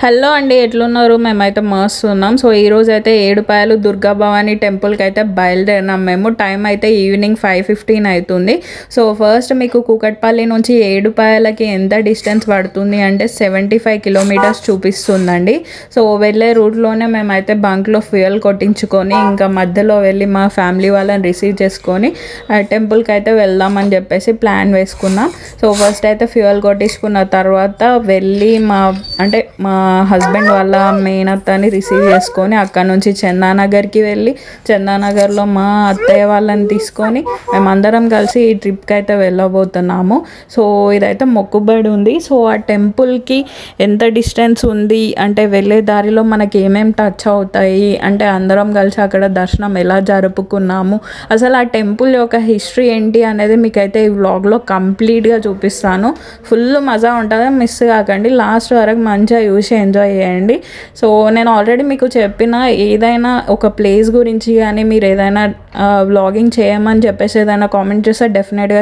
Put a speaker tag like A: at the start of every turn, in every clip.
A: Hello అండి, ఎట్లున్నారు? మేమైతే మస్తు ఉన్నాం. సో ఈరోజు అయితే ఏడుపాయలు దుర్గా భవానీ టెంపుల్కి అయితే బయలుదేరినాం. మేము టైం అయితే ఈవినింగ్ 5:15 అవుతుంది. సో ఫస్ట్ మీకు కూకట్పల్లి నుంచి ఏడుపాయలకి ఎంత డిస్టెన్స్ పడుతుంది అంటే 75 కిలోమీటర్స్ చూపిస్తుందండి. సో వెళ్ళే రూట్లోనే మేమైతే బంక్లో ఫ్యూయల్ కొట్టించుకొని ఇంకా మధ్యలో వెళ్ళి మా ఫ్యామిలీ వాళ్ళని రిసీవ్ చేసుకొని టెంపుల్కి అయితే వెళ్దామని చెప్పేసి ప్లాన్ వేసుకున్నాం. సో ఫస్ట్ అయితే ఫ్యూయల్ కొట్టించుకున్న తర్వాత వెళ్ళి మా హస్బెండ్ వాళ్ళ మేనత్తని రిసీవ్ చేసుకొని అక్కడ నుంచి చందానగర్కి వెళ్ళి చందానగర్లో మా అత్తయ్య వాళ్ళని తీసుకొని మేమందరం కలిసి ఈ ట్రిప్కి అయితే వెళ్ళబోతున్నాము. సో ఇదైతే మొక్కుబడి ఉంది. సో ఆ టెంపుల్కి ఎంత డిస్టెన్స్ ఉంది అంటే వెళ్ళే దారిలో మనకి ఏమేమి టచ్ అవుతాయి అంటే అందరం కలిసి అక్కడ దర్శనం ఎలా జరుపుకున్నాము, అసలు ఆ టెంపుల్ యొక్క హిస్టరీ ఏంటి అనేది మీకైతే ఈ వ్లాగ్లో కంప్లీట్గా చూపిస్తాను. ఫుల్ మజా ఉంటుంది, మిస్ కాకండి. లాస్ట్ వరకు మంచిగా చూసి ఎంజాయ్ చేయండి. సో నేను ఆల్రెడీ మీకు చెప్పిన ఏదైనా ఒక ప్లేస్ గురించి కానీ మీరు ఏదైనా వ్లాగింగ్ చేయమని చెప్పేసి ఏదైనా కామెంట్ చేస్తే డెఫినెట్గా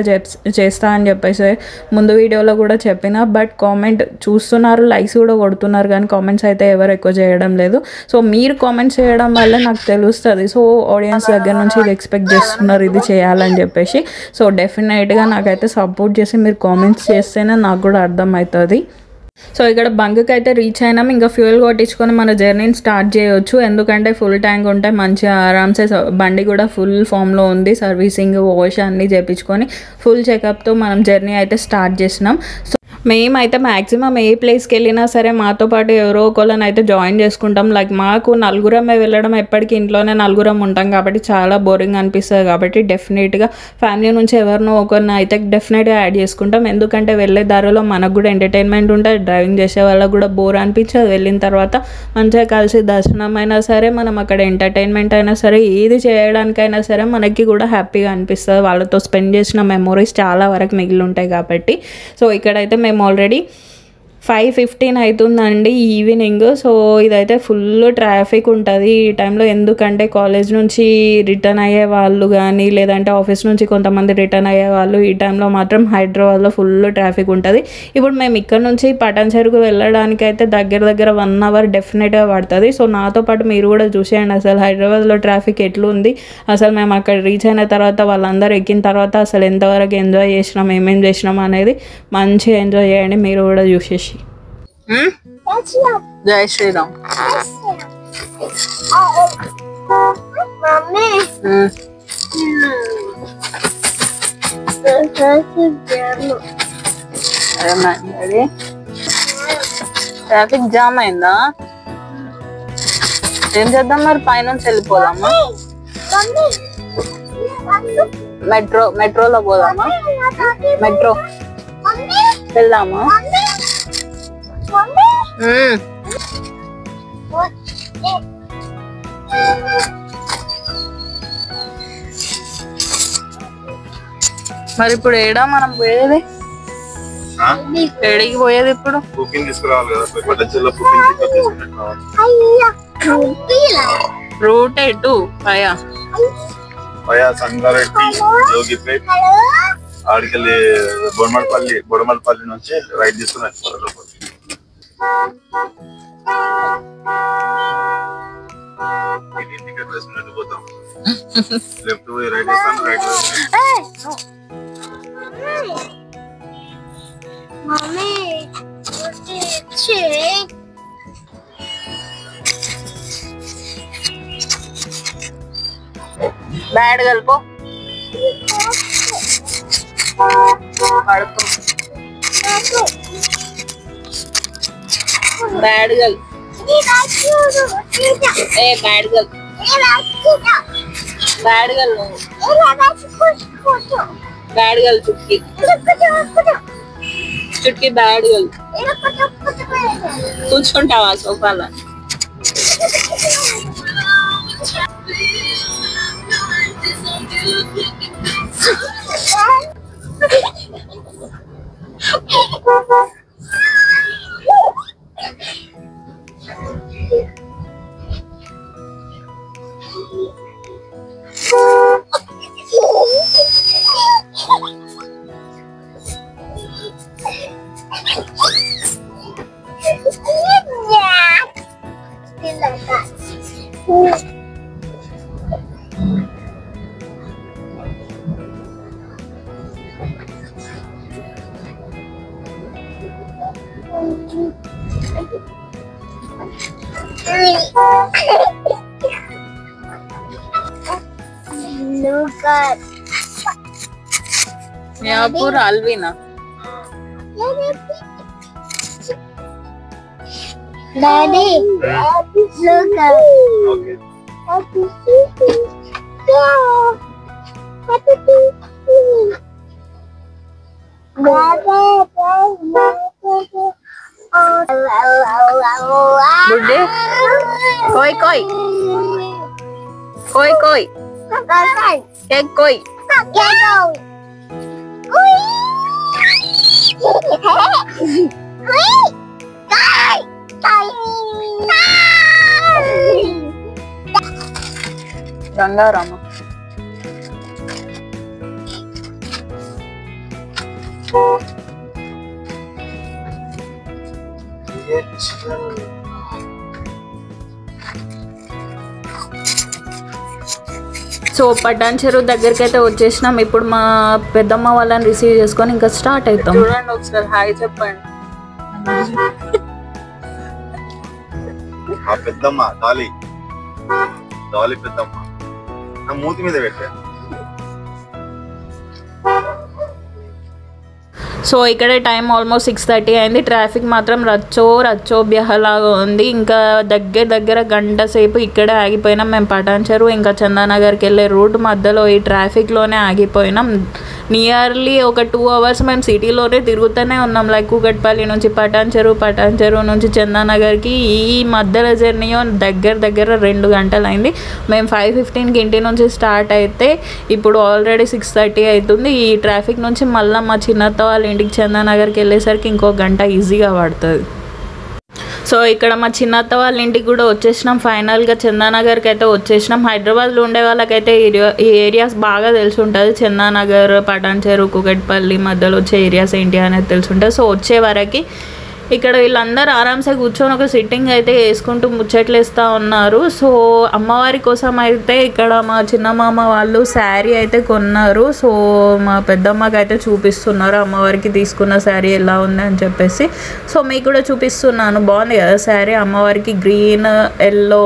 A: చేస్తా అని చెప్పేసి ముందు వీడియోలో కూడా చెప్పిన. బట్ కామెంట్ చూస్తున్నారు, లైక్స్ కూడా కొడుతున్నారు, కానీ కామెంట్స్ అయితే ఎవరు ఎక్కువ చేయడం లేదు. సో మీరు కామెంట్స్ చేయడం వల్ల నాకు తెలుస్తుంది. సో ఆడియన్స్ దగ్గర నుంచి ఇది ఎక్స్పెక్ట్ చేస్తున్నారు ఇది చేయాలని చెప్పేసి. సో డెఫినెట్గా నాకైతే సపోర్ట్ చేసి మీరు కామెంట్స్ చేస్తేనే నాకు కూడా అర్థమవుతుంది. సో ఇక్కడ బంక్కి అయితే రీచ్ అయినాం. ఇంకా ఫ్యూయల్ కొట్టించుకొని మన జర్నీని స్టార్ట్ చేయవచ్చు. ఎందుకంటే ఫుల్ ట్యాంక్ ఉంటే మంచిగా ఆరామ్సే బండి కూడా ఫుల్ ఫామ్లో ఉంది. సర్వీసింగ్ వాష్ అన్నీ చేయించుకొని ఫుల్ చెకప్తో మనం జర్నీ అయితే స్టార్ట్ చేసినాం. సో మేమైతే మ్యాక్సిమం ఏ ప్లేస్కి వెళ్ళినా సరే మాతో పాటు ఎవరో ఒకళ్ళని అయితే జాయిన్ చేసుకుంటాం. లైక్ మాకు నలుగురమే వెళ్ళడం, ఎప్పటికీ ఇంట్లోనే నలుగురం ఉంటాం కాబట్టి చాలా బోరింగ్ అనిపిస్తుంది. కాబట్టి డెఫినెట్గా ఫ్యామిలీ నుంచి ఎవరినో ఒకరిని అయితే డెఫినెట్గా యాడ్ చేసుకుంటాం. ఎందుకంటే వెళ్ళే దారిలో మనకు కూడా ఎంటర్టైన్మెంట్ ఉంటుంది, డ్రైవింగ్ చేసే వాళ్ళకు కూడా బోర్ అనిపించదు. వెళ్ళిన తర్వాత మంచిగా కలిసి దర్శనం అయినా సరే, మనం అక్కడ ఎంటర్టైన్మెంట్ అయినా సరే, ఏది చేయడానికైనా సరే మనకి కూడా హ్యాపీగా అనిపిస్తుంది. వాళ్ళతో స్పెండ్ చేసిన మెమొరీస్ చాలా వరకు మిగిలి ఉంటాయి కాబట్టి. సో ఇక్కడైతే మేము ఆల్రెడీ 5:15 అవుతుందండి ఈవినింగ్. సో ఇదైతే ఫుల్ ట్రాఫిక్ ఉంటుంది ఈ టైంలో. ఎందుకంటే కాలేజ్ నుంచి రిటర్న్ అయ్యే వాళ్ళు కానీ లేదంటే ఆఫీస్ నుంచి కొంతమంది రిటర్న్ అయ్యే వాళ్ళు ఈ టైంలో మాత్రం హైదరాబాద్లో ఫుల్ ట్రాఫిక్ ఉంటుంది. ఇప్పుడు మేము ఇక్కడ నుంచి పటాన్ చెరుకు వెళ్ళడానికి అయితే దగ్గర 1 అవర్ డెఫినెట్గా పడుతుంది. సో నాతో పాటు మీరు కూడా చూసేయండి అసలు హైదరాబాద్లో ట్రాఫిక్ ఎట్లుంది. అసలు మేము అక్కడ రీచ్ అయిన తర్వాత వాళ్ళందరూ ఎక్కిన తర్వాత అసలు ఎంతవరకు ఎంజాయ్ చేసినాం, ఏమేం చేసినాం అనేది మంచిగా ఎంజాయ్ చేయండి మీరు కూడా చూసేసి. జై శ్రీరామ్. ట్రాఫిక్ జామ్ అయిందా? ఏం చేద్దాం మరి, పైనుంచి వెళ్ళిపోదామా? మెట్రోలో పోదామా? మెట్రో వెళ్దామా? మరి ఇప్పుడు ఏడా మనం పోయేది? ఏడికి పోయేది ఇప్పుడు? రూట్ ఎటు?
B: సంగారెడ్డి, జోగిపేట్, ఆడికెళ్ళి బొడమల్పల్లి నుంచి రైట్ తీసుకుని పోతాం. లెఫ్ట్ పోయి రైట్ వేస్తాను, రైట్
A: బ్యాడ్ కలుపు bad girl a bad girl bad girl bad girl चुटकी चुटकी बैड गर्ल కూర్చుంటావా సోఫాలో? Miyapur आलवीना
C: Daddy, look up.
B: Okay.
A: बुड्ढे कोई कोई कोई कोई एक कोई गंगाराम సో పటాన్ చెరువు దగ్గరికి అయితే వచ్చేసినాం. ఇప్పుడు మా పెద్దమ్మ వాళ్ళని రిసీవ్ చేసుకొని ఇంకా స్టార్ట్ అవుతాం. చూడండి ఒకసారి హాయ్ చెప్పండి.
B: ఆ పెద్దమ్మ డాలీ డాలీ పెద్దమ్మ నా మూతి మీద పెట్టా.
A: సో ఇక్కడే టైం ఆల్మోస్ట్ 6:30 అయింది. ట్రాఫిక్ మాత్రం రచ్చో బ్యహలాగా ఉంది. ఇంకా దగ్గర గంట సేపు ఇక్కడే ఆగిపోయినాం మేము. పటాన్ చెరువు ఇంకా చందానగర్కి వెళ్ళే రూట్ మధ్యలో ఈ ట్రాఫిక్లోనే ఆగిపోయినాం. నియర్లీ ఒక 2 hours మేము సిటీలోనే తిరుగుతూనే ఉన్నాం. లైక్ కూకట్పల్లి నుంచి పటాన్ చెరువు నుంచి చందానగర్కి ఈ మధ్యలో జర్నీ దగ్గర 2 గంటలు అయింది. మేము 5:15కి ఇంటి నుంచి స్టార్ట్ అయితే ఇప్పుడు ఆల్రెడీ 6:30 అవుతుంది. ఈ ట్రాఫిక్ నుంచి మళ్ళీ మా చిన్నత్త వాళ్ళ ఇంటికి చందానగర్కి వెళ్ళేసరికి ఇంకో గంట ఈజీగా పడుతుంది. సో ఇక్కడ మా చిన్నత్త వాళ్ళ ఇంటికి కూడా వచ్చేసినాం. ఫైనల్గా చందానగర్కి అయితే వచ్చేసినాం. హైదరాబాద్లో ఉండే వాళ్ళకైతే ఈ ఏరియాస్ బాగా తెలిసి ఉంటుంది. చందానగర్, పటాన్ చెరువు, కూకట్పల్లి మధ్యలో వచ్చే ఏరియాస్ ఏంటి అనేది తెలిసి ఉంటుంది. సో వచ్చే వరకు ఇక్కడ వీళ్ళందరూ ఆరామ్సే కూర్చొని ఒక సిట్టింగ్ అయితే వేసుకుంటూ ముచ్చట్లు వేస్తూ ఉన్నారు. సో అమ్మవారి కోసం అయితే ఇక్కడ మా చిన్నమామ వాళ్ళు శారీ అయితే కొన్నారు. సో మా పెద్దమ్మకి అయితే చూపిస్తున్నారు అమ్మవారికి తీసుకున్న శారీ ఎలా ఉంది అని చెప్పేసి. సో మీకు కూడా చూపిస్తున్నాను. బాగుంది కదా శారీ. అమ్మవారికి గ్రీన్, ఎల్లో,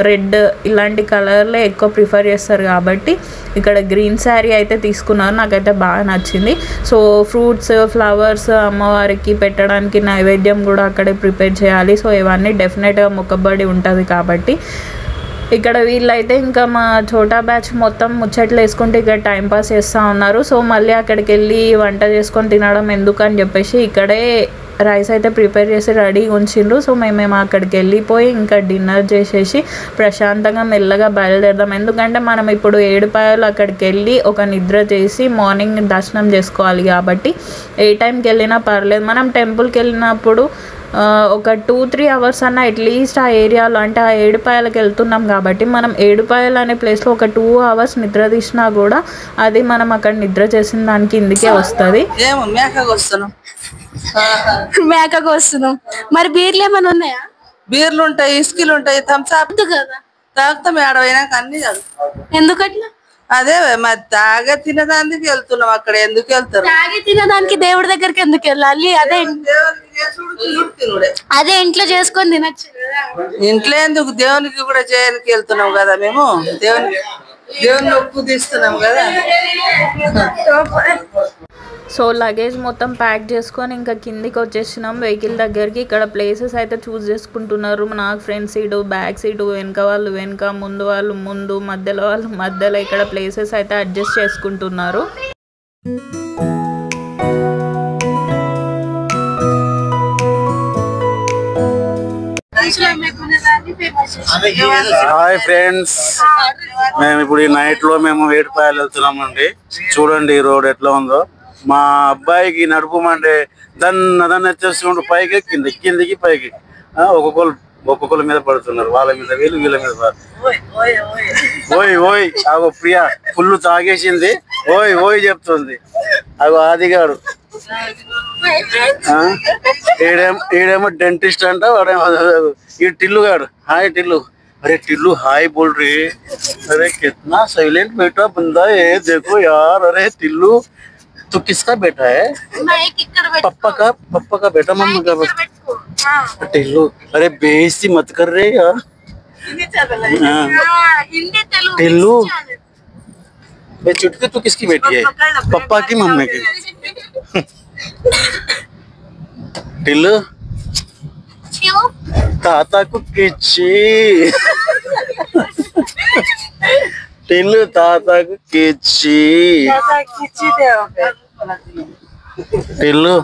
A: రెడ్ ఇలాంటి కలర్లే ఎక్కువ ప్రిఫర్ చేస్తారు కాబట్టి ఇక్కడ గ్రీన్ శారీ అయితే తీసుకున్నారు. నాకైతే బాగా నచ్చింది. సో ఫ్రూట్స్, ఫ్లవర్స్ అమ్మవారికి పెట్టడానికి నైవేద్యం కూడా అక్కడే ప్రిపేర్ చేయాలి. సో ఇవన్నీ డెఫినెట్గా మొక్కబడి ఉంటుంది కాబట్టి ఇక్కడ వీళ్ళైతే ఇంకా మా చోటా బ్యాచ్ మొత్తం ముచ్చట్లు వేసుకుంటూ ఇక్కడ టైంపాస్ చేస్తూ ఉన్నారు. సో మళ్ళీ అక్కడికి వెళ్ళి వంట చేసుకొని తినడం ఎందుకు అని చెప్పేసి ఇక్కడే రైస్ అయితే ప్రిపేర్ చేసి రెడీగా ఉంచిండ్రు. సో మేము అక్కడికి వెళ్ళిపోయి ఇంకా డిన్నర్ చేసేసి ప్రశాంతంగా మెల్లగా బయలుదేరదాం. ఎందుకంటే మనం ఇప్పుడు 7 అక్కడికి వెళ్ళి ఒక నిద్ర చేసి మార్నింగ్ దర్శనం చేసుకోవాలి కాబట్టి ఏ టైంకి వెళ్ళినా పర్లేదు. మనం టెంపుల్కి వెళ్ళినప్పుడు ఒక 2-3 hours అన్న అట్లీస్ట్ ఆ ఏరియాలో అంటే ఆ 7 వెళ్తున్నాం కాబట్టి మనం 7 అనే ప్లేస్లో ఒక 2 hours నిద్ర తీసినా కూడా అది మనం అక్కడ నిద్ర చేసిన దానికి ఇందుకే వస్తుంది.
C: మేకకు వస్తున్నాం. మరి బీర్లు ఏమైనా ఉన్నాయా?
D: బీర్లు ఉంటాయి, ఇస్కీలు ఉంటాయి, థమ్స్అప్
C: కదా
D: తాగుతాం. ఏడవైనాక అన్ని
C: ఎందుకట్లా?
D: అదే మరి తాగే తినదానికి వెళ్తున్నాం. అక్కడ ఎందుకు వెళ్తారు?
C: తాగి తినడానికి దేవుడి దగ్గరికి ఎందుకు వెళ్ళాలి? అదే ఇంట్లో చేసుకొని తినచ్చు.
D: ఇంట్లో ఎందుకు దేవునికి కూడా చేయడానికి వెళ్తున్నాం కదా మేము. దేవుని ఒప్పు తీస్తున్నాం కదా.
A: సో లగేజ్ మొత్తం ప్యాక్ చేసుకొని ఇంకా కిందికి వచ్చేసినాం వెహికల్ దగ్గరికి. ఇక్కడ ప్లేసెస్ అయితే చూస్ చేసుకుంటున్నారు. నాకు ఫ్రంట్ సీటు, బ్యాక్ సీటు, వెనక వాళ్ళు వెనక, ముందు వాళ్ళు ముందు, మధ్యలో వాళ్ళు మధ్యలో ఇక్కడ ప్లేసెస్ అయితే అడ్జస్ట్ చేసుకుంటున్నారు.
E: హాయ్ ఫ్రెండ్స్, మేము ఇప్పుడు ఈ నైట్ లో మేము 7 వెళ్తున్నామండి. చూడండి ఈ రోడ్ ఎట్లా ఉందో. మా అబ్బాయికి నడుపుమంటే దన్న ఎత్తేసుకుంటూ పైకి కిందికి పైకి ఒక్కొక్కరి మీద పడుతున్నారు. వాళ్ళ మీద వీళ్ళ మీద ఓయ్ అగో ప్రియా ఫుల్ తాగేసింది. ఓయ్ చెప్తుంది. అగో ఆదిగాడు ఈడేమో డెంటిస్ట్ అంట, వాడేమో ఈ టిల్లుగాడు. హాయ్ టిల్లు. अरे टिल्लू हाय बोल रही है. अरे कितना साइलेंट बेटा बंदा है, देखो यार. अरे टिल्लू तू किसका बेटा है? पप्पा का बेटा, मम्मी का बेटा. टिल्लू अरे बेइज्जती मत कर रहे यार. टिल्लू ये चुटकी तू किसकी बेटी है? पप्पा की मम्मी की। टिल्लू తాతకు కిచ్చి టిల్లు తాతకు కిచ్చి टिल्लू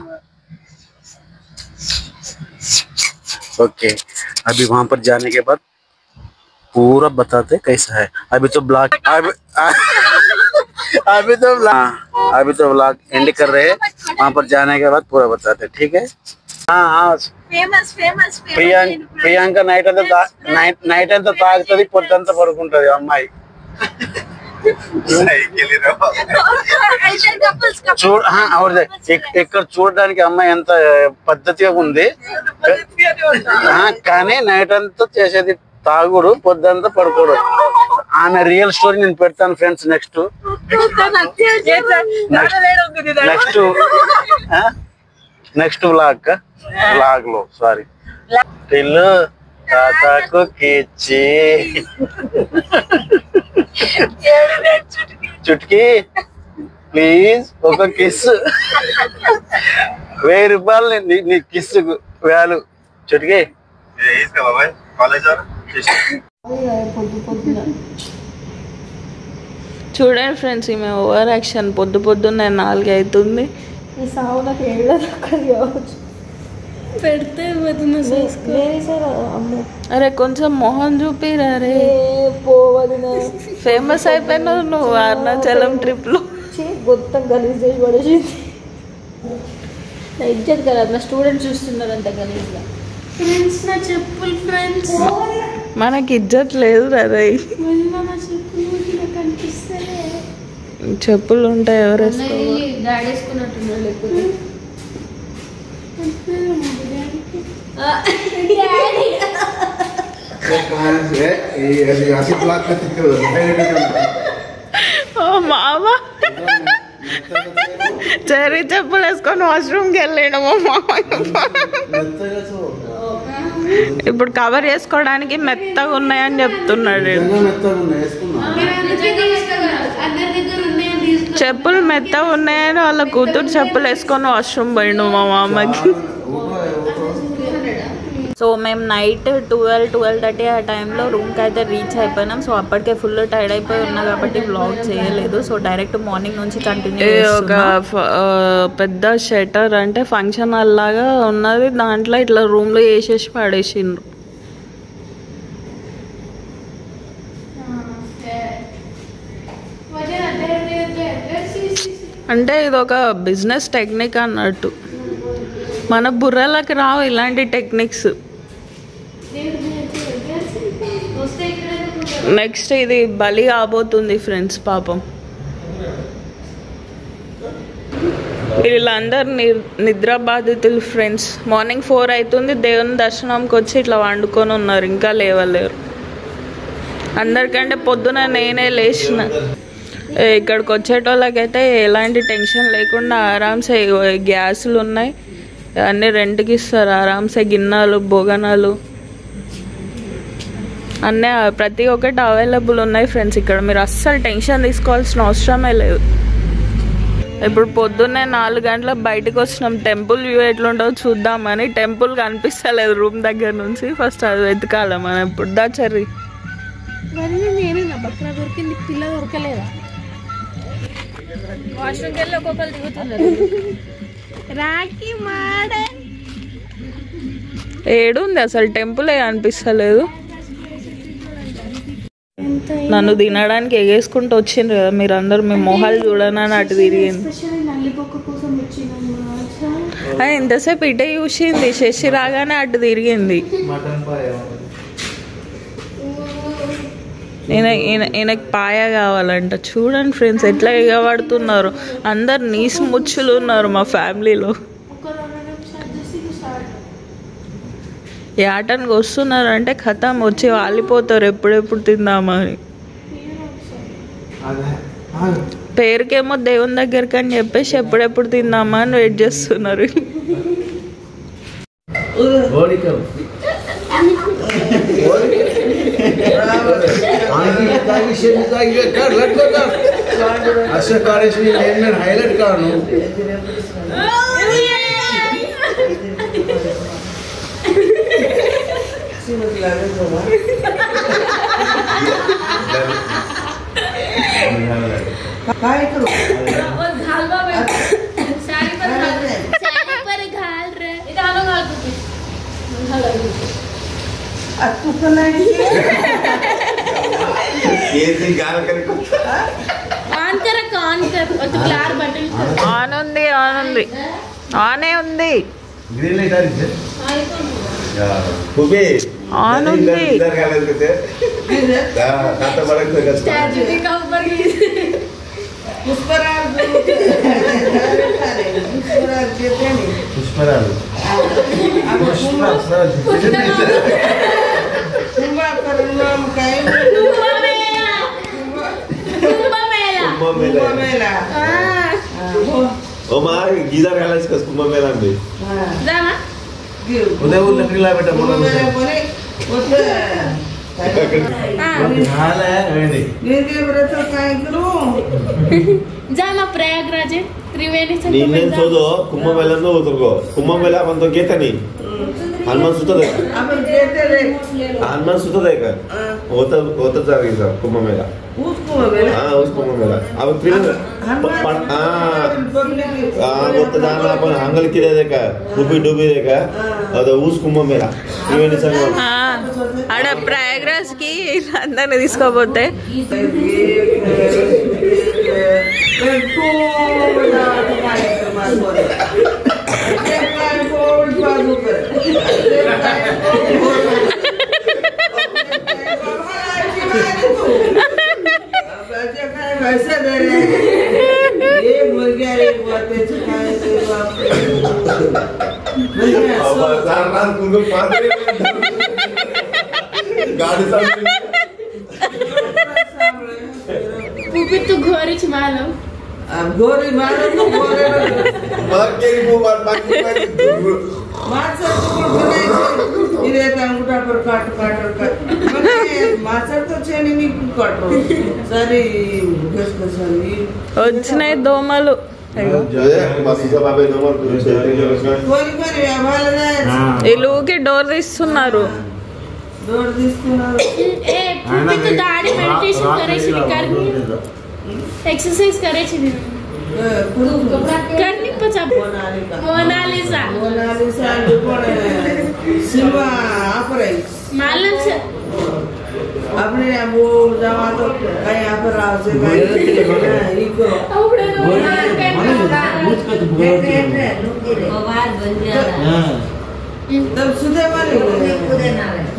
E: ओके अभी वहां पर जाने के बाद पूरा बताते कैसा है। अभी तो ब्लॉग अभी तो ब्लॉग एंड कर रहे हैं, वहां पर जाने के बाद पूरा बताते, ठीक है। हाँ ప్రియాంక నైట్ అంతా తాగుతుంది, పొద్దంతా పడుకుంటది అమ్మాయి। ఇక్కడ చూడడానికి అమ్మాయి ఎంత పద్ధతిగా ఉంది, కానీ నైట్ అంతా చేసేది తాగుడు, పొద్దంతా పడుకోడు। ఆమె రియల్ స్టోరీ నేను పెడతాను ఫ్రెండ్స్ నెక్స్ట్ బ్లాగ్ లో సారీ। టిల్లు తాతకు కిచ్చి చుట్కీ ప్లీజ్ ఒక కిస్, 1000 రూపాయలు నీ కిస్ వాల్యూ చుట్కీ।
A: చూడండి ఫ్రెండ్స్, ఈమె ఓవర్ యాక్షన్, పొద్దున్నే 4 అవుతుంది। ఈ సావు నాకు ఏళ్ళ కావచ్చు పెడితే అరే కొంచెం మొహం చూపిరా రే, పోవదిన ఫేమస్ అయిపోయినావు నువ్వు అరుణాచలం ట్రిప్ లో। మొత్తం గలీజ్ చేసి పడేసింది, నా ఇజ్జత్ కదా, నా స్టూడెంట్స్ చూస్తున్నారంట గలీజ్ గా। ఫ్రెండ్స్ నా చెప్పులు ఫ్రెండ్స్, మనకి ఇజ్జత్ లేదు రే, చెప్పులు ఉంటాయి ఎవరు వేసుకున్నట్టున్నారు లేకపోతే మామ చెర్రీ చెప్పులు వేసుకొని వాష్రూమ్కి వెళ్ళాడు మా మామ। ఇప్పుడు కవర్ చేసుకోవడానికి మెత్తగా ఉన్నాయని చెప్తున్నాడు, చెప్పులు మెత్తగా ఉన్నాయని వాళ్ళ కూతురు చెప్పులు వేసుకొని వాష్రూమ్ పోయిండు మా మామకి। సో మేము నైట్ 12-12:30 ఆ టైంలో రూమ్కి అయితే రీచ్ అయిపోయినాం। సో అప్పటికే ఫుల్ టైర్డ్ అయిపోయి ఉన్నా కాబట్టి వ్లాగ్ చేయలేదు, సో డైరెక్ట్ మార్నింగ్ నుంచి కంటిన్యూ। ఒక పెద్ద షటర్ అంటే ఫంక్షన్ హాల్ లాగా ఉన్నది, దాంట్లో ఇట్లా రూమ్లో వేసేసి పడేసిండ్రు। అంటే ఇది ఒక బిజినెస్ టెక్నిక్ అన్నట్టు, మన బుర్రలకు రావు ఇలాంటి టెక్నిక్స్। నెక్స్ట్ ఇది బలి కాబోతుంది ఫ్రెండ్స్ పాపం, వీళ్ళందరూ నిద్ర బాధితులు ఫ్రెండ్స్। మార్నింగ్ 4 అవుతుంది, దేవుని దర్శనంకి వచ్చి ఇట్లా వండుకొని ఉన్నారు, ఇంకా లేవలేరు। అందరికంటే పొద్దున నేనే లేచిన। ఇక్కడికి వచ్చేటోళ్ళకైతే ఎలాంటి టెన్షన్ లేకుండా ఆరామ్సే గ్యాసులు ఉన్నాయి, అన్నీ రెంట్కి ఇస్తారు ఆరామ్సే, గిన్నెలు బొగనాలు అన్నీ ప్రతి ఒక్కటి అవైలబుల్ ఉన్నాయి ఫ్రెండ్స్ ఇక్కడ, మీరు అస్సలు టెన్షన్ తీసుకోవాల్సిన అవసరమే లేదు। ఇప్పుడు పొద్దున్నే 4 గంటలకు బయటకు వచ్చినాం, టెంపుల్ వ్యూ ఎట్లుంటుందో చూద్దామని। టెంపుల్ కనిపిస్తలేదు రూమ్ దగ్గర నుంచి, ఫస్ట్ అది వెతకాలి మనం। ఇప్పుడు దా చెర్రీ పిల్ల దొరకలేదా, వాష్రూమ్కి వెళ్ళి ఒక్కొక్కరు దిగుతున్నారు। రాఖీ మాడ ఏడుంది అసలు, టెంపుల్ అనిపిస్తలేదు। నన్ను తినడానికి ఎగేసుకుంటూ వచ్చిండ్రు కదా మీరు అందరు, మీ మొహాలు చూడనని అటు తిరిగింది। ఎంతసేపు ఇటే చూసింది, శశి రాగానే అటు తిరిగింది। ఈయనకి పాయ కావాలంట, చూడండి ఫ్రెండ్స్ ఎట్లా ఎగబడుతున్నారు, అందరు నీసు ముచ్చులు ఉన్నారు మా ఫ్యామిలీలో। యాటనికి వస్తున్నారు అంటే ఖతం వచ్చి వాలిపోతారు, ఎప్పుడెప్పుడు తిందామని। పేరుకేమో దేవుని దగ్గరికి అని చెప్పేసి ఎప్పుడెప్పుడు తిందామా అని వెయిట్ చేస్తున్నారు।
E: असं करायचं नेहमी हायलाइट काढू
D: काय करू तू पण नाही
A: ఆన్ ఉంది ఆనే ఉంది ఆన్ ఉంది
E: పుష్పరాలు
B: गीजर घालायचं का कुंभमेळा में
E: उद्या लकडीला बेटा
D: काय करू
C: जा मग प्रयागराज त्रिवेणी
B: నేను చూడు కుంభమేళలో ఉతురుకో కుంభమేళా మనం घेता हनुमान सुतत आहे
D: आपण घेते रे
B: हनुमान सुतत आहे का होतं जागेचा कुंभमेळा
D: ऊस कुंभमेळा
B: हाँ उस कुंभमेळा अब फिर होतं जाणं आपण हांगल किती आहे का डुबी आहे का आता ऊस कुंभमेळा त्रिवेणी संगम
A: ఆడ ప్రయాగ్రాజ్ కి అందరిని తీసుకోపోతే
C: तू घरीच मालो
D: गोरी मारो तो गोरे
B: मार के
D: माछर तो बनाई इरे अंगूठा पर काट माछर तो छेनी नी काटो सारी घसघसानी
A: వచ్చినాయి దోమలు
D: कोई कोई व्यापार
A: ఇలుకి డోర్ తీస్తున్నారు
D: डोर తీసుకున్నారు
C: ए तू दाढ़ी मेडिटेशन करायची करनी एक्सरसाइज करायची करनी पचा मोनालिसा
D: कोण सिल्वा आपराई
C: मालन से
D: अपने वो जमा तो कहीं यहाँ पर राजे कहीं इको तब सुधे वाले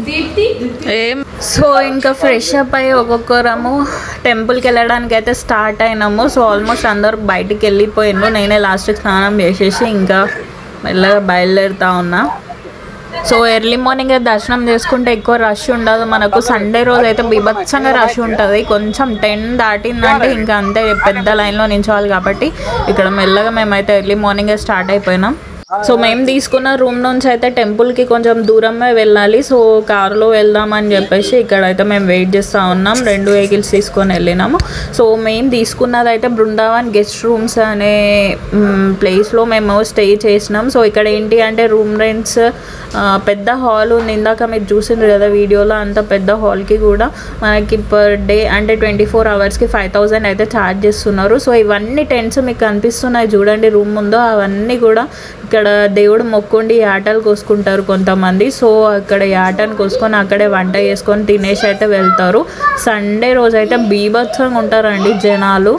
C: दीप्ति
A: ఏం సో ఇంకా ఫ్రెష్ అప్ అయ్యి ఒక్కొక్కరము టెంపుల్కి వెళ్ళడానికి అయితే స్టార్ట్ అయినాము. సో ఆల్మోస్ట్ అందరూ బయటికి వెళ్ళిపోయిండ్రు. నేనే లాస్ట్కి స్నానం చేసేసి ఇంకా మెల్లగా బయలుదేరుతా ఉన్నా. సో ఎర్లీ మార్నింగ్ దర్శనం చేసుకుంటే ఎక్కువ రష్ ఉండదు. మనకు సండే రోజు అయితే బీభత్సంగా రష్ ఉంటుంది. కొంచెం 10 దాటిందంటే ఇంకా అంతే పెద్ద లైన్లో నించోవాలి. కాబట్టి ఇక్కడ మెల్లగా మేమైతే ఎర్లీ మార్నింగే స్టార్ట్ అయిపోయినాం. సో మేము తీసుకున్న రూమ్ నుంచి అయితే టెంపుల్కి కొంచెం దూరమే వెళ్ళాలి. సో కారులో వెళ్దామని చెప్పేసి ఇక్కడైతే మేము వెయిట్ చేస్తూ ఉన్నాం. 2 వెహికల్స్ తీసుకొని వెళ్ళినాము. సో మేము తీసుకున్నది అయితే బృందావన్ గెస్ట్ రూమ్స్ అనే ప్లేస్లో మేము స్టే చేసినాం. సో ఇక్కడ ఏంటి అంటే రూమ్ రెంట్స్ పెద్ద హాల్ ఉంది. ఇందాక మీరు చూసిండ్రు కదా వీడియోలో, అంత పెద్ద హాల్కి కూడా మనకి పర్ డే అంటే 24 అవర్స్కి 5000 అయితే ఛార్జ్ చేస్తున్నారు. సో ఇవన్నీ టెంట్స్ మీకు కనిపిస్తున్నాయి చూడండి రూమ్ ముందు. అవన్నీ కూడా ఇక్కడ దేవుడు మొక్కుండి యాటలు కోసుకుంటారు కొంతమంది. సో అక్కడ యాటను కోసుకొని అక్కడే వంట చేసుకొని తినేసి అయితే వెళ్తారు. సండే రోజు అయితే బీభత్సంగా ఉంటారండి జనాలు.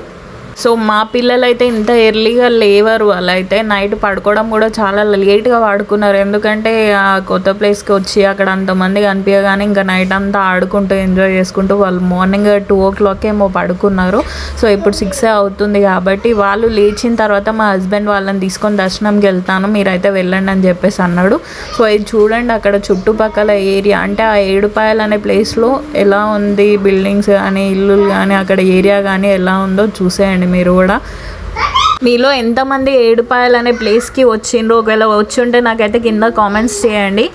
A: సో మా పిల్లలు అయితే ఇంత ఎర్లీగా లేవరు. వాళ్ళు అయితే నైట్ పడుకోవడం కూడా చాలా లేట్గా పడుకున్నారు. ఎందుకంటే ఆ కొత్త ప్లేస్కి వచ్చి అక్కడ అంతమంది కనిపించగానే ఇంకా నైట్ అంతా ఆడుకుంటూ ఎంజాయ్ చేసుకుంటూ వాళ్ళు మార్నింగ్ 2 o'clock ఏమో పడుకున్నారు. సో ఇప్పుడు 6 అవుతుంది కాబట్టి వాళ్ళు లేచిన తర్వాత మా హస్బెండ్ వాళ్ళని తీసుకొని దర్శనంకి వెళ్తాను, మీరైతే వెళ్ళండి అని చెప్పేసి అన్నాడు. సో ఇది చూడండి అక్కడ చుట్టుపక్కల ఏరియా అంటే ఆ ఏడుపాయలు అనే ప్లేస్లో ఎలా ఉంది, బిల్డింగ్స్ కానీ ఇల్లులు కానీ అక్కడ ఏరియా కానీ ఎలా ఉందో చూసేయండి మీరు కూడా. మీలో ఎంతమంది ఏడుపాయలు అనే ప్లేస్కి వచ్చిండ్రు, ఒకవేళ వచ్చి ఉంటే నాకైతే కింద కామెంట్స్ చేయండి.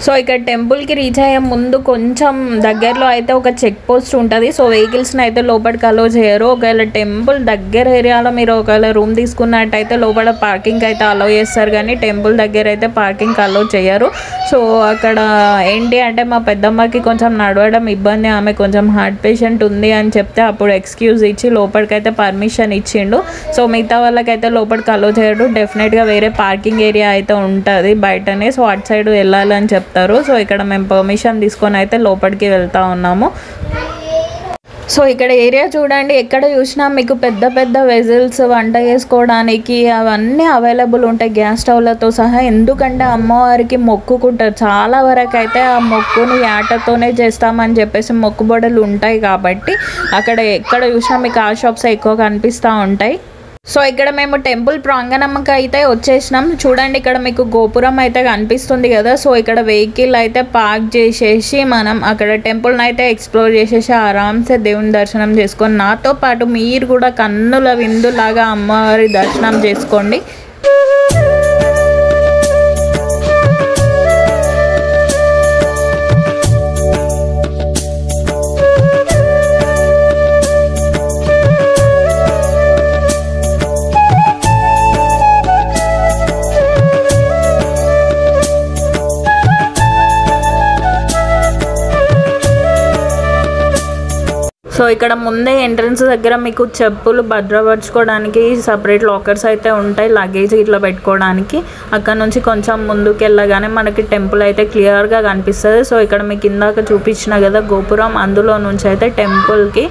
A: సో ఇక్కడ టెంపుల్కి రీచ్ అయ్యే ముందు కొంచెం దగ్గరలో అయితే ఒక చెక్ పోస్ట్ ఉంటుంది. సో వెహికల్స్ని అయితే లోపలికి అలో చేయరు. ఒకవేళ టెంపుల్ దగ్గర ఏరియాలో మీరు ఒకవేళ రూమ్ తీసుకున్నట్టయితే లోపల పార్కింగ్ అయితే అలో చేస్తారు, కానీ టెంపుల్ దగ్గర అయితే పార్కింగ్ అలో చేయరు. సో అక్కడ ఏంటి అంటే మా పెద్దమ్మకి కొంచెం నడవడం ఇబ్బంది, ఆమె కొంచెం హార్ట్ పేషెంట్ ఉంది అని చెప్తే అప్పుడు ఎక్స్క్యూజ్ ఇచ్చి లోపలికైతే పర్మిషన్ ఇచ్చిండు. సో మిగతా వాళ్ళకైతే లోపలికి అలో చేయడు. డెఫినెట్గా వేరే పార్కింగ్ ఏరియా అయితే ఉంటుంది బయటనే. సో అటు సైడ్ వెళ్ళాలని చెప్తారు. సో ఇక్కడ మేము పర్మిషన్ తీసుకొని అయితే లోపలికి వెళ్తా ఉన్నాము. సో ఇక్కడ ఏరియా చూడండి, ఎక్కడ చూసినా మీకు పెద్ద పెద్ద వెజల్స్ వంట చేసుకోవడానికి అవన్నీ అవైలబుల్ ఉంటాయి గ్యాస్ స్టవ్లతో సహా. ఎందుకంటే అమ్మవారికి మొక్కుకుంటారు, చాలా వరకు అయితే ఆ మొక్కుని యాటతోనే చేస్తామని చెప్పేసి మొక్కుబడులు ఉంటాయి కాబట్టి అక్కడ ఎక్కడ చూసినా మీకు ఆ షాప్స్ ఎక్కువ కనిపిస్తూ ఉంటాయి. సో ఇక్కడ మేము టెంపుల్ ప్రాంగణంకి అయితే వచ్చేసినాం. చూడండి ఇక్కడ మీకు గోపురం అయితే కనిపిస్తుంది కదా. సో ఇక్కడ వెహికల్ అయితే పార్క్ చేసేసి మనం అక్కడ టెంపుల్ని అయితే ఎక్స్ప్లోర్ చేసేసి ఆరామ్సే దేవుని దర్శనం చేసుకొని నాతో పాటు మీరు కూడా కన్నుల విందులాగా అమ్మవారి దర్శనం చేసుకోండి. సో ఇక్కడ ముందే ఎంట్రన్స్ దగ్గర మీకు చెప్పులు భద్రపరచుకోవడానికి సపరేట్ లాకర్స్ అయితే ఉంటాయి, లగేజ్ ఇట్లా పెట్టుకోవడానికి. అక్కడ నుంచి కొంచెం ముందుకు వెళ్ళగానే మనకి టెంపుల్ అయితే క్లియర్గా కనిపిస్తుంది. సో ఇక్కడ మీకు ఇందాక చూపించిన కదా గోపురం, అందులో నుంచి అయితే టెంపుల్కి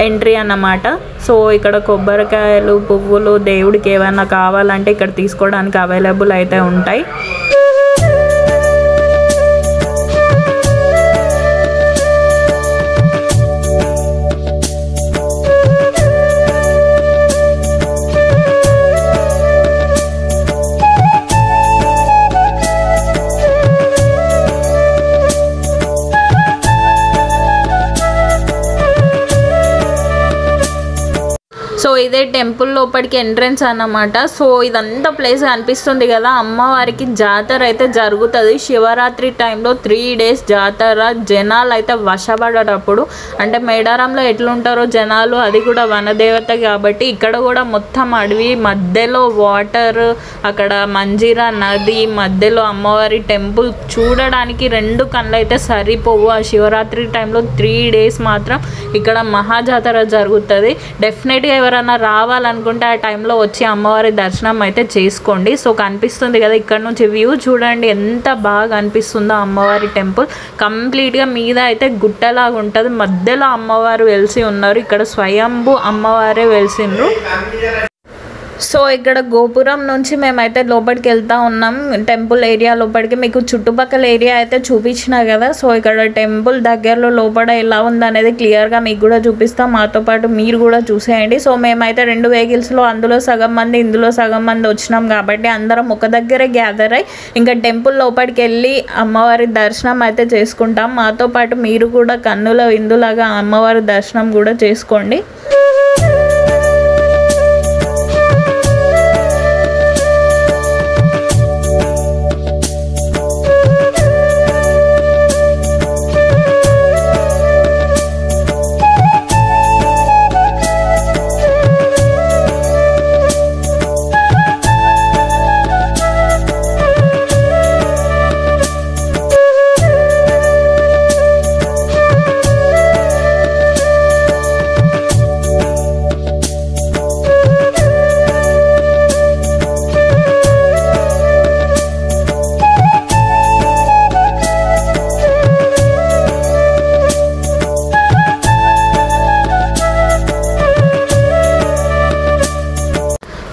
A: ఎంట్రీ అన్నమాట. సో ఇక్కడ కొబ్బరికాయలు, పువ్వులు, దేవుడికి ఏమైనా కావాలంటే ఇక్కడ తీసుకోవడానికి అవైలబుల్ అయితే ఉంటాయి. సో ఇదే టెంపుల్ లోపలికి ఎంట్రన్స్ అన్నమాట. సో ఇదంతా ప్లేస్ కనిపిస్తుంది కదా, అమ్మవారికి జాతర అయితే జరుగుతుంది శివరాత్రి టైంలో 3 days జాతర. జనాలు అయితే వశపడేటప్పుడు అంటే మేడారంలో ఎట్లుంటారో జనాలు, అది కూడా వనదేవత కాబట్టి ఇక్కడ కూడా మొత్తం అడవి మధ్యలో వాటర్, అక్కడ మంజీరా నది మధ్యలో అమ్మవారి టెంపుల్ చూడడానికి 2 కళ్ళు అయితే సరిపోవు. ఆ శివరాత్రి టైంలో 3 days మాత్రం ఇక్కడ మహాజాతర జరుగుతుంది. డెఫినెట్గా ఎవరైనా రావాలనుకుంటే ఆ టైంలో వచ్చి అమ్మవారి దర్శనం అయితే చేసుకోండి. సో కనిపిస్తుంది కదా ఇక్కడ నుంచి వ్యూ చూడండి ఎంత బాగా అనిపిస్తుందో అమ్మవారి టెంపుల్. కంప్లీట్గా మీద అయితే గుట్టలాగా ఉంటుంది, మధ్యలో అమ్మవారు వెలిసి ఉన్నారు. ఇక్కడ స్వయంభూ అమ్మవారే వెలిసిండ్రు. సో ఇక్కడ గోపురం నుంచి మేమైతే లోపలికి వెళ్తా ఉన్నాం టెంపుల్ ఏరియా లోపలికి. మీకు చుట్టుపక్కల ఏరియా అయితే చూపించినా కదా. సో ఇక్కడ టెంపుల్ దగ్గరలో లోపల ఎలా ఉందనేది క్లియర్గా మీకు కూడా చూపిస్తాం, మాతో పాటు మీరు కూడా చూసేయండి. సో మేమైతే 2 vehiclesలో అందులో సగం మంది ఇందులో సగం మంది వచ్చినాం కాబట్టి అందరం ఒక దగ్గరే గ్యాదర్ అయ్యి ఇంకా టెంపుల్ లోపలికి వెళ్ళి అమ్మవారి దర్శనం అయితే చేసుకుంటాం. మాతో పాటు మీరు కూడా కన్నుల విందులాగా అమ్మవారి దర్శనం కూడా చేసుకోండి.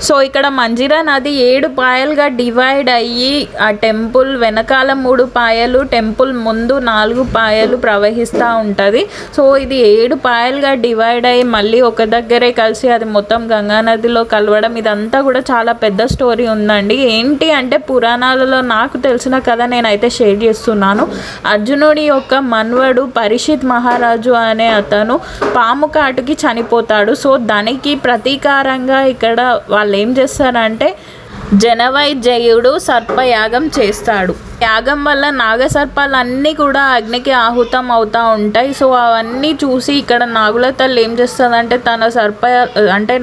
A: సో ఇక్కడ మంజీరా నది 7 పాయలుగా డివైడ్ అయ్యి ఆ టెంపుల్ వెనకాల 3 పాయలు, టెంపుల్ ముందు 4 పాయలు ప్రవహిస్తూ ఉంటుంది. సో ఇది 7 పాయలుగా డివైడ్ అయ్యి మళ్ళీ ఒక దగ్గరే కలిసి అది మొత్తం గంగా నదిలో కలవడం, ఇదంతా కూడా చాలా పెద్ద స్టోరీ ఉందండి. ఏంటి అంటే పురాణాలలో నాకు తెలిసిన కథ నేనైతే షేర్ చేస్తున్నాను. అర్జునుడి యొక్క మన్వడు పరీక్షిత్ మహారాజు అనే అతను పాము కాటుకి చనిపోతాడు. సో దానికి ప్రతీకారంగా ఇక్కడ వాళ్ళు ఏం చేస్తారంటే జనవైజయుడు సర్పయాగం చేస్తాడు. యాగం వల్ల నాగసర్పాలు అన్నీ కూడా అగ్నికి ఆహుతం అవుతూ ఉంటాయి. సో అవన్నీ చూసి ఇక్కడ నాగుల తల్లి ఏం చేస్తుందంటే తన అంటే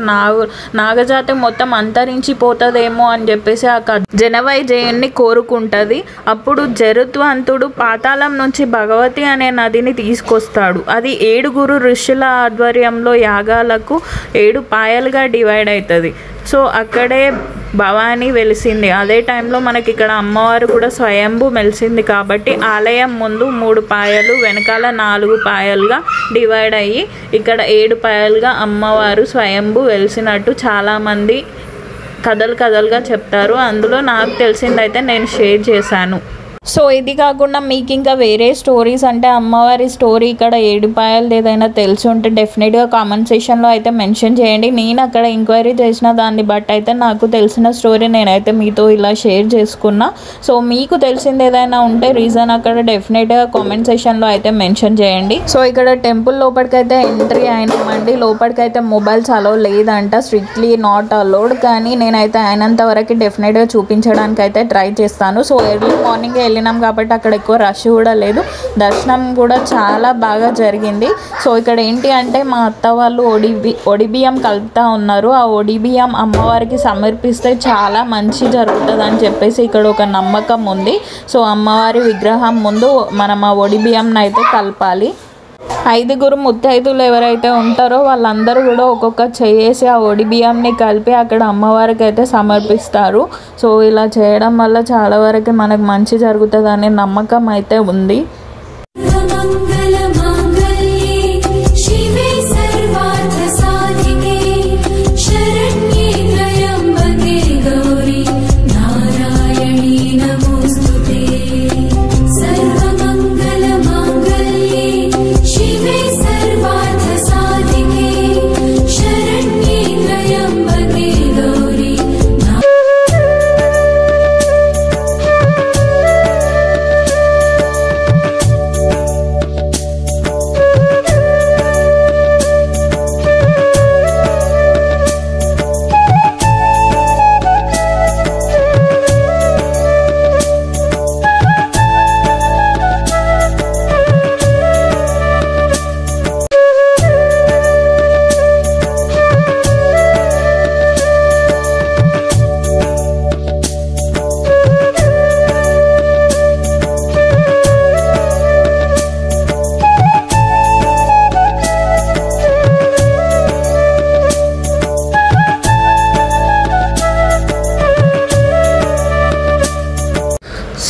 A: నాగజాతి మొత్తం అంతరించిపోతుందేమో అని చెప్పేసి ఆ జనవైజయుణ్ణి కోరుకుంటుంది. అప్పుడు జరుత్వంతుడు పాతాళం నుంచి భగవతి అనే నదిని తీసుకొస్తాడు. అది 7 ఋషుల ఆధ్వర్యంలో యాగాలకు 7 పాయలుగా డివైడ్ అవుతుంది. సో అక్కడే భవానీ వెలిసింది. అదే టైంలో మనకి ఇక్కడ అమ్మవారు కూడా స్వయంభూ మెలిసింది కాబట్టి ఆలయం ముందు 3 పాయలు, వెనకాల 4 పాయలుగా డివైడ్ అయ్యి ఇక్కడ 7 పాయలుగా అమ్మవారు స్వయంభూ వెలిసినట్టు చాలామంది కథలుగా చెప్తారు. అందులో నాకు తెలిసిందైతే నేను షేర్ చేశాను. సో ఇది కాకుండా మీకు ఇంకా వేరే స్టోరీస్ అంటే అమ్మవారి స్టోరీ ఇక్కడ 7 పాయలది ఏదైనా తెలిసి ఉంటే డెఫినెట్గా కామెంట్ సెక్షన్లో అయితే మెన్షన్ చేయండి. నేను అక్కడ ఎంక్వైరీ చేసిన దాన్ని బట్టి అయితే నాకు తెలిసిన స్టోరీ నేనైతే మీతో ఇలా షేర్ చేసుకున్నా. సో మీకు తెలిసింది ఏదైనా ఉంటే రీజన్ అక్కడ డెఫినెట్గా కామెంట్ సెక్షన్లో అయితే మెన్షన్ చేయండి. సో ఇక్కడ టెంపుల్ లోపలికైతే ఎంట్రీ అయినామండి. లోపలికైతే మొబైల్స్ అలో లేదంట, స్ట్రిక్ట్లీ నాట్ అలౌడ్. కానీ నేనైతే అయినంత వరకు డెఫినెట్గా చూపించడానికి అయితే ట్రై చేస్తాను. సో ఎర్లీ మార్నింగ్ వెళ్ళినాం కాబట్టి అక్కడ ఎక్కువ రష్ కూడా లేదు. దర్శనం కూడా చాలా బాగా జరిగింది. సో ఇక్కడ ఏంటి అంటే మా అత్త వాళ్ళు ఒడిబియ్యం కలుపుతూ ఉన్నారు. ఆ ఒడిబియ్యం అమ్మవారికి సమర్పిస్తే చాలా మంచి జరుగుతుంది అని చెప్పేసి ఇక్కడ ఒక నమ్మకం ఉంది. సో అమ్మవారి విగ్రహం ముందు మనం ఆ ఒడిబియ్యంని అయితే కలపాలి. 5 ముత్తైదులు ఎవరైతే ఉంటారో వాళ్ళందరూ కూడా ఒక్కొక్క చేసి ఆ ఒడి బియ్యంని కలిపి అక్కడ అమ్మవారికి అయితే సమర్పిస్తారు. సో ఇలా చేయడం వల్ల చాలా వరకు మనకు మంచి జరుగుతుందనే నమ్మకం అయితే ఉంది.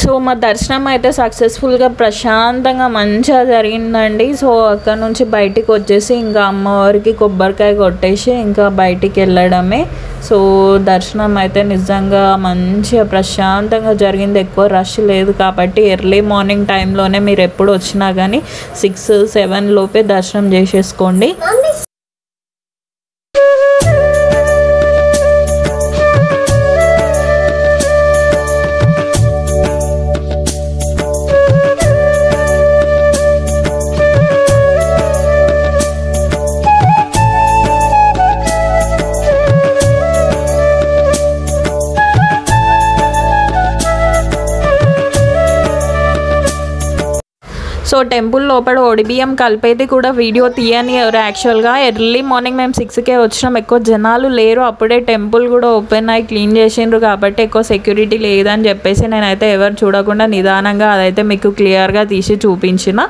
A: సో మా దర్శనం అయితే సక్సెస్ఫుల్గా ప్రశాంతంగా మంచిగా జరిగిందండి. సో అక్కడ నుంచి బయటికి వచ్చేసి ఇంకా అమ్మవారికి కొబ్బరికాయ కొట్టేసి ఇంకా బయటికి వెళ్ళడమే. సో దర్శనం అయితే నిజంగా మంచిగా ప్రశాంతంగా జరిగింది. ఎక్కువ రష్ లేదు కాబట్టి ఎర్లీ మార్నింగ్ టైంలోనే మీరు ఎప్పుడు వచ్చినా కానీ 6-7 లోపే దర్శనం చేసేసుకోండి. సో టెంపుల్ లోపల ఒడిబియ్యం కలిపేది కూడా వీడియో తీయని యాక్చువల్గా ఎర్లీ మార్నింగ్ మేము 6కే వచ్చినాం. ఎక్కువ జనాలు లేరు, అప్పుడే టెంపుల్ కూడా ఓపెన్ అయ్యి క్లీన్ చేసిండ్రు కాబట్టి ఎక్కువ సెక్యూరిటీ లేదని చెప్పేసి నేనైతే ఎవరు చూడకుండా నిదానంగా అదైతే మీకు క్లియర్గా తీసి చూపించిన.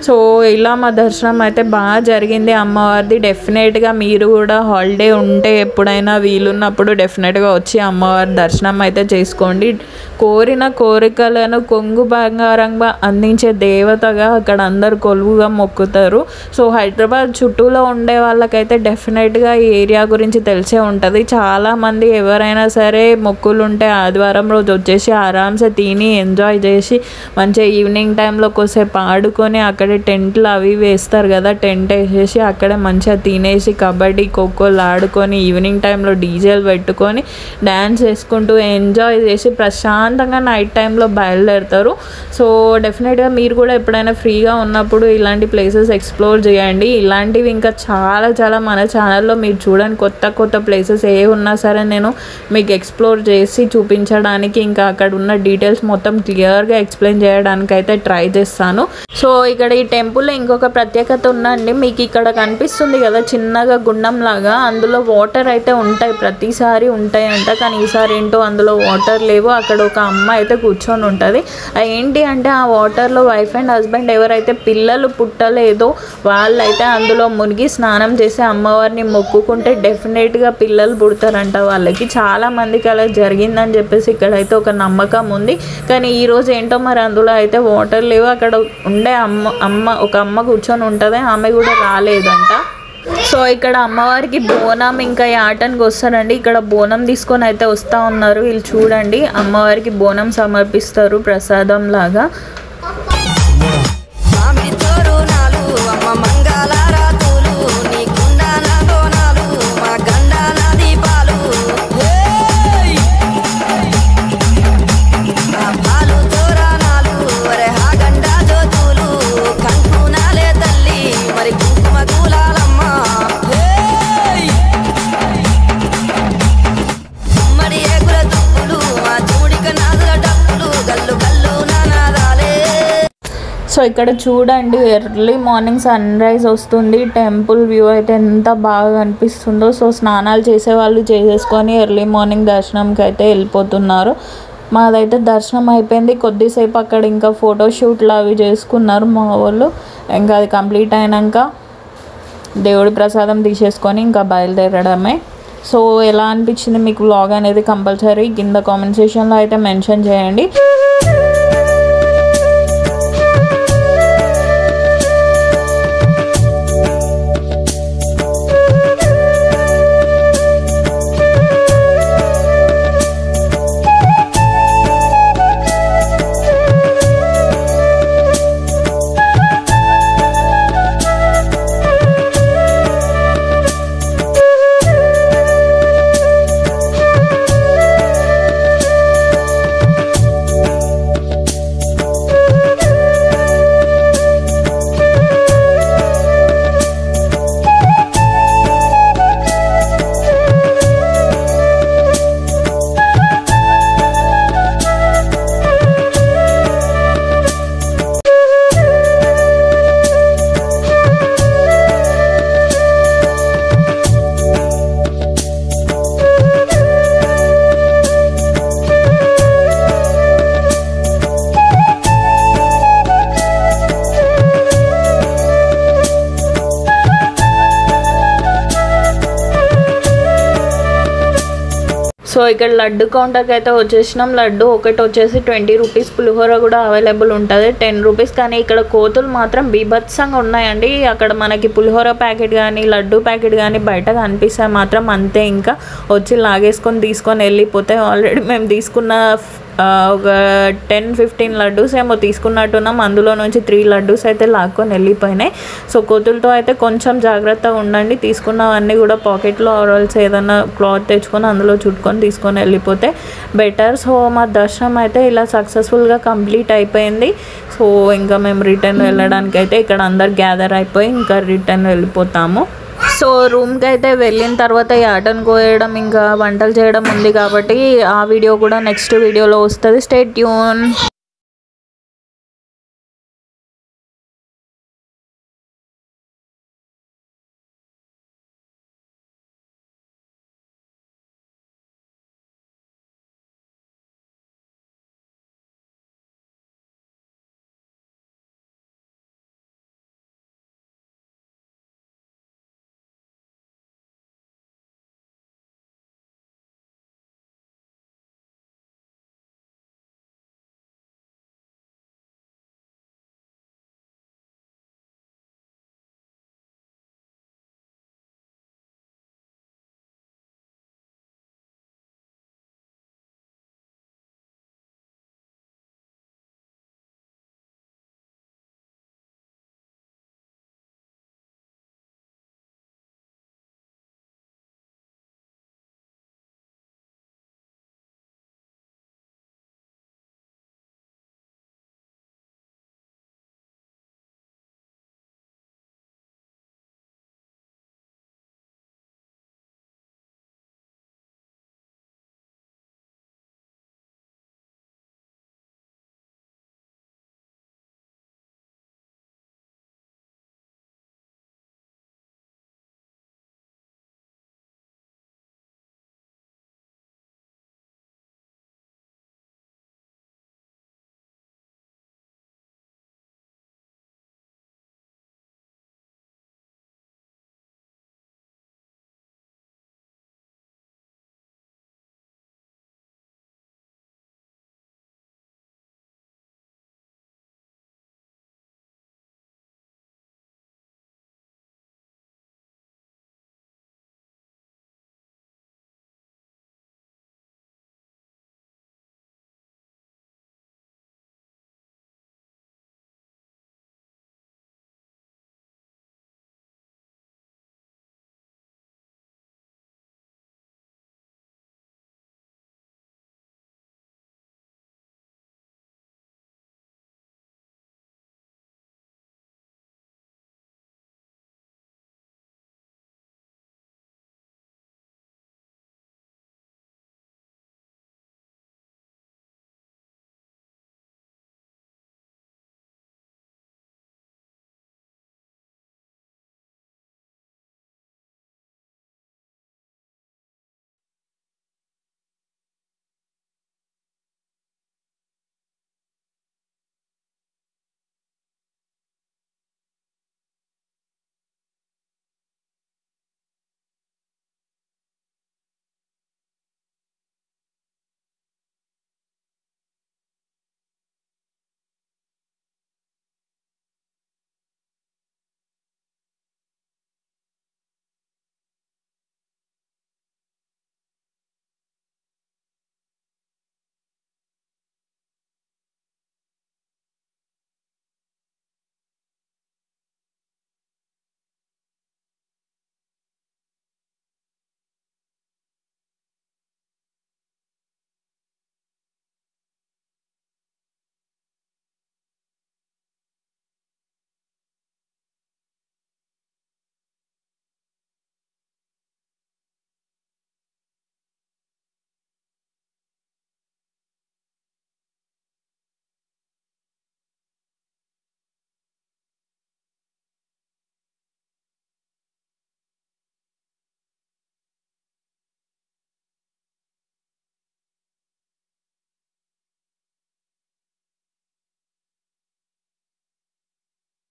A: సో ఇలా మా దర్శనం అయితే బాగా జరిగింది అమ్మవారిది. డెఫినెట్గా మీరు కూడా హాలిడే ఉంటే ఎప్పుడైనా వీలున్నప్పుడు డెఫినెట్గా వచ్చి అమ్మవారి దర్శనం అయితే చేసుకోండి. కోరిన కోరికలను కొంగు బంగారంగా అందించే దేవతగా అక్కడ అందరు కొలువుగా మొక్కుతారు. సో హైదరాబాద్ చుట్టూలో ఉండే వాళ్ళకైతే డెఫినెట్గా ఈ ఏరియా గురించి తెలిసే ఉంటుంది. చాలామంది ఎవరైనా సరే మొక్కులు ఉంటే ఆదివారం రోజు వచ్చేసి ఆరామ్సే తిని ఎంజాయ్ చేసి మంచిగా ఈవినింగ్ టైంలో కొద్దిసేపు ఆడుకొని అక్కడే టెంట్లు అవి వేస్తారు కదా, టెంట్ వేసేసి అక్కడే మంచిగా తినేసి కబడ్డీ ఖోఖోలు ఆడుకొని ఈవినింగ్ టైంలో డీజేలు పెట్టుకొని డ్యాన్స్ వేసుకుంటూ ఎంజాయ్ చేసి ప్రశాంతంగా నైట్ టైంలో బయలుదేరుతారు. సో డెఫినెట్గా మీరు కూడా ఎప్పుడైనా ఫ్రీగా ఉన్నప్పుడు ఇలాంటి ప్లేసెస్ ఎక్స్ప్లోర్ చేయండి. ఇలాంటివి ఇంకా చాలా చాలా మన ఛానల్లో మీరు చూడండి, కొత్త కొత్త ప్లేసెస్ ఏ ఉన్నా సరే నేను మీకు ఎక్స్ప్లోర్ చేసి చూపించడానికి, ఇంకా అక్కడ ఉన్న డీటెయిల్స్ మొత్తం క్లియర్గా ఎక్స్ప్లెయిన్ చేయడానికి అయితే ట్రై చేస్తాను. సో ఇక్కడ ఈ టెంపుల్ ఇంకొక ప్రత్యేకత ఉందండి. మీకు ఇక్కడ కనిపిస్తుంది కదా చిన్నగా గుండం లాగా, అందులో వాటర్ అయితే ఉంటాయి, ప్రతిసారి ఉంటాయంట. కానీ ఈసారి ఏంటో అందులో వాటర్ లేవు. అక్కడ ఒక అమ్మ అయితే కూర్చొని ఉంటుంది. ఏంటి అంటే ఆ వాటర్లో వైఫ్ అండ్ హస్బెండ్ ఎవరైతే పిల్లలు పుట్టలేదో వాళ్ళైతే అందులో మునిగి స్నానం చేసి అమ్మవారిని మొక్కుకుంటే డెఫినెట్గా పిల్లలు పుడతారంట వాళ్ళకి. చాలా మందికి అలా జరిగిందని చెప్పేసి ఇక్కడైతే ఒక నమ్మకం ఉంది. కానీ ఈరోజు ఏంటో మరి అందులో అయితే వాటర్ లేవు. అక్కడ ఉండే ఒక అమ్మ కూర్చొని ఉంటుంది, ఆమె కూడా రాలేదంట. సో ఇక్కడ అమ్మవారికి బోనం ఇంకా యాటన్కి వస్తారండి. ఇక్కడ బోనం తీసుకొని అయితే వస్తూ ఉన్నారు వీళ్ళు. చూడండి, అమ్మవారికి బోనం సమర్పిస్తారు ప్రసాదం లాగా. సో ఇక్కడ చూడండి, ఎర్లీ మార్నింగ్ సన్ రైజ్ వస్తుంది. టెంపుల్ వ్యూ అయితే ఎంత బాగా అనిపిస్తుందో. సో స్నానాలు చేసేవాళ్ళు చేసేసుకొని ఎర్లీ మార్నింగ్ దర్శనంకి అయితే వెళ్ళిపోతున్నారు. మాదైతే దర్శనం అయిపోయింది. కొద్దిసేపు అక్కడ ఇంకా ఫోటోషూట్లు అవి చేసుకున్నారు మా వాళ్ళు. ఇంకా అది కంప్లీట్ అయినాక దేవుడి ప్రసాదం తీసేసుకొని ఇంకా బయలుదేరడమే. సో ఎలా అనిపించింది మీకు వ్లాగ్ అనేది కంపల్సరీ కింద కామెంట్ సెక్షన్లో అయితే మెన్షన్ చేయండి. సో ఇక్కడ లడ్డు కౌంటర్కి అయితే వచ్చేసినాం. లడ్డు ఒకటి వచ్చేసి 20 రూపీస్, పులిహోర కూడా అవైలబుల్ ఉంటుంది 10 రూపీస్. కానీ ఇక్కడ కోతులు మాత్రం బీభత్సంగా ఉన్నాయండి. అక్కడ మనకి పులిహోర ప్యాకెట్ కానీ లడ్డు ప్యాకెట్ కానీ బయట కనిపిస్తాయి మాత్రం అంతే, ఇంకా వచ్చి లాగేసుకొని తీసుకొని వెళ్ళిపోతాయి. ఆల్రెడీ మేము తీసుకున్న ఒక 10-15 లడ్డూస్ ఏమో తీసుకున్నట్టున్నాం. అందులో నుంచి 3 లడ్డూస్ అయితే లాక్కొని వెళ్ళిపోయినాయి. సో కోతులతో అయితే కొంచెం జాగ్రత్తగా ఉండండి. తీసుకున్నవన్నీ కూడా పాకెట్లో ఆరల్స్ ఏదైనా క్లాత్ తెచ్చుకొని అందులో చుట్టుకొని తీసుకొని వెళ్ళిపోతే బెటర్. సో మా దర్శనం అయితే ఇలా సక్సెస్ఫుల్గా కంప్లీట్ అయిపోయింది. సో ఇంకా మేము రిటర్న్ వెళ్ళడానికి అయితే ఇక్కడ అందరు గ్యాదర్ అయిపోయి ఇంకా రిటర్న్ వెళ్ళిపోతాము. సో రూమ్కి అయితే వెళ్ళిన తర్వాత యాటన్ కోయడం ఇంకా వంటలు చేయడం ఉంది కాబట్టి ఆ వీడియో కూడా నెక్స్ట్ వీడియోలో వస్తుంది. Stay tune.